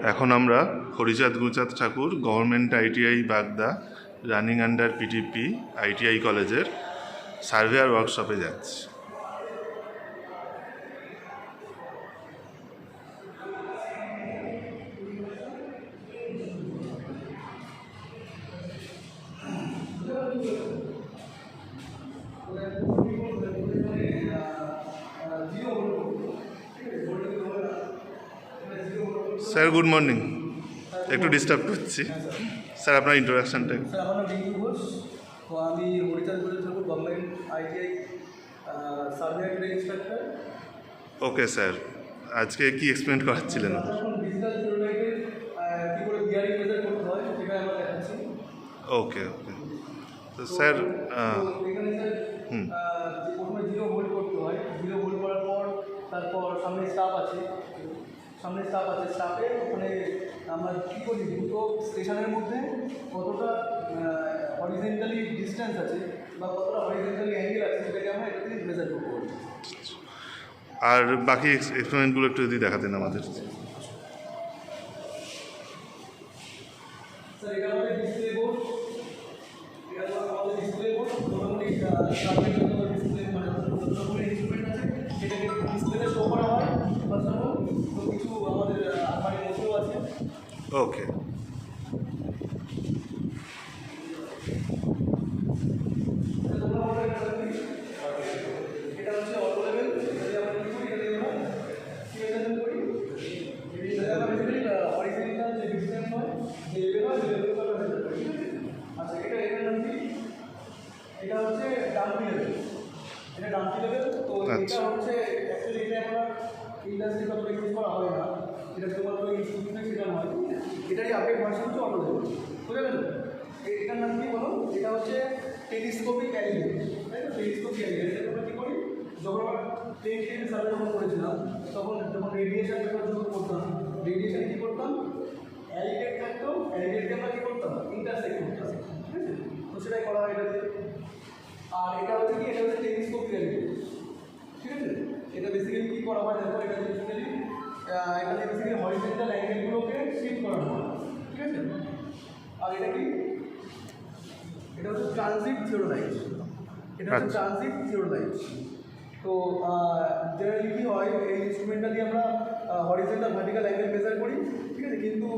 এখন আমরা Harichand Guruchand Thakur government ITI Bagda running under PTP ITI কলেজের সার্ভেয়ার ওয়ার্কশপে যাচ্ছি। স্যার গুড মর্নিং, একটু ডিস্টার্ব করছি স্যার, আপনার ইন্ট্রোডাকশনটা। স্যার আমার নাম রিঙ্কু ঘোষ, তো আমি Harichand Guruchand Thakur government ITI surveyor trade instructor. Okay sir, আজকে কি এক্সপ্লেন করাচ্ছিলেন? এখন ডিজিটাল থিওরাইটের কী করে বিয়ারিং মেজার করতে হয় সেটা আমরা দেখাচ্ছি। ওকে ওকে, তো স্যার এখানে স্যার প্রথমে 0 হোল্ড করতে হয়। 0 হোল্ড করার পর তারপর সামনে স্টাফ আছে, স্টাফে ওখানে আমরা কী করি, দুটো স্টেশনের মধ্যে কতটা হরিজেন্টালি ডিস্টেন্স আছে বা কতটা হরিজেন্টালি অ্যাঙ্গেল আছে সেটাকে আমরা এটা থেকে মেজার করতে পারি। আর বাকি এক্সপেরিমেন্টগুলো একটু যদি দেখাতেন আমাদের। স্যার এটা আমাদের ডিসপ্লে বোর্ড, মোটামুটি ডিসপ্লে মানে ইনস্ট্রুমেন্ট আছে, সেটাকে ডিসপ্লেতে শো করা হয়। তো কিছু আমাদের আলমারির মধ্যেও আছে। ওকে, এটা হচ্ছে অটো লেভেল, যদি আমরা কি করি এটা আমরা সিলেকশন করি, এই জায়গাটা বেসিক্যালি হরিজন্টাল যে ডিসটেন্স হয়, যে লেভেল হয়, লেভেলটা আমরা মেজার করি। আচ্ছা, এটার নাম কি? এটা হচ্ছে ডাম্পি লেভেল, এটা ডাম্পি লেভেল। তো এটা হচ্ছে অ্যাকচুয়ালি এটা আমরা ইন্ডাস্ট্রি কত ইউজ করা হয় না, এটা শুধুমাত্র ইনস্টিটিউশনে শেখানো হয়। এটারই আপডেট ভার্সন হচ্ছে অটো লেভেল, বুঝে গেল? এটার নাম কি বলো? এটা হচ্ছে টেলিস্কোপিক অ্যালিগেট, তাই না? টেলিস্কোপিক অ্যালিগেট এটা আমরা কী করি, যখন আমরা প্লেন সার্ভে যখন করেছিলাম তখন যখন রেডিয়েশন পেপার যখন করতাম, রেডিয়েশন কী করতাম, অ্যালিগেট থাকতো, অ্যালিগেটকে আমরা কী করতাম, ইন্টারসেক্ট করতাম, ঠিক আছে? তো সেটাই করা হয় এটাতে। আর এটা হচ্ছে কি, এটা হচ্ছে টেলিস্কোপিক অ্যালিগেট, ঠিক আছে? এটা বেসিক্যালি কী করা হয় দেখো, এটা বেসিক্যালি হরিজন্টাল অ্যাঙ্গেলগুলোকে শিফট করা হয়, ঠিক আছে? আর এটা কি, এটা হচ্ছে ট্রানজিট থিওরাইট, তো জেনারেলি কী হয়, এই ইনস্ট্রুমেন্টটা দিয়ে আমরা হরিজন্টাল ভার্টিক্যাল অ্যাঙ্গেল মেজার করি, ঠিক আছে? কিন্তু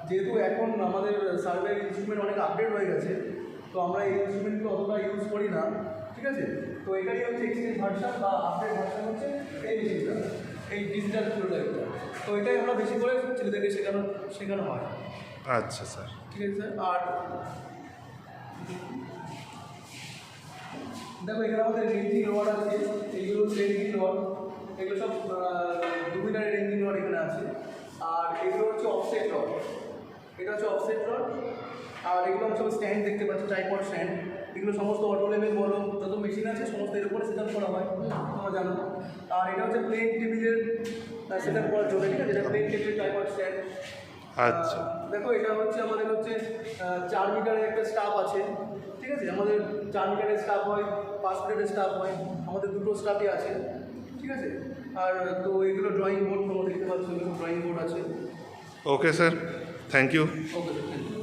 যেহেতু এখন আমাদের সার্ভে ইনস্ট্রুমেন্ট অনেক আপডেট হয়ে গেছে, তো আমরা এই ইনস্ট্রুমেন্টগুলো অতটা ইউজ করি না, ঠিক আছে? তো এটাই হচ্ছে এক্সচেঞ্জ ভার্সন বা আপডেট ভার্সন হচ্ছে এই মেশিনটা, এই ডিজিটাল থিওরাইটটা। তো এটাই আমরা বেশি করে ছেলেদেরকে শেখানো হয়। আচ্ছা স্যার, ঠিক আছে স্যার। আর দেখো এখানে আমাদের রেঞ্জিং রড আছে, এইগুলো হচ্ছে রেঞ্জিং রড, এগুলো সব 2 মিটারের রেঞ্জিং রড এখানে আছে। আর এগুলো হচ্ছে অফসেট রড, এটা হচ্ছে অফসেট রড। আর এগুলো আমি সব স্ট্যান্ড দেখতে পাচ্ছি, ট্রাইপড স্ট্যান্ড, এগুলো সমস্ত অটো লেভেল বলো যত মেশিন আছে সমস্ত এর উপরে সেট আপ করা হয়, তোমরা জানো। আর এটা হচ্ছে প্লেন টেবিলের সেট আপ করার জন্য, ঠিক আছে? এটা প্লেন টেবিলের ট্রাইপড স্ট্যান্ড। আচ্ছা, দেখো এটা হচ্ছে আমাদের হচ্ছে 4 মিটারের একটা স্টাফ আছে, ঠিক আছে? আমাদের 4 মিটারের স্টাফ হয়, 5 মিটারের স্টাফ হয়, আমাদের দুটো স্টাফই আছে, ঠিক আছে? আর তো এগুলো ড্রয়িং বোর্ড তোমরা দেখতে পাচ্ছ, এগুলো ড্রয়িং বোর্ড আছে। Okay sir, thank you. Okay, thank you.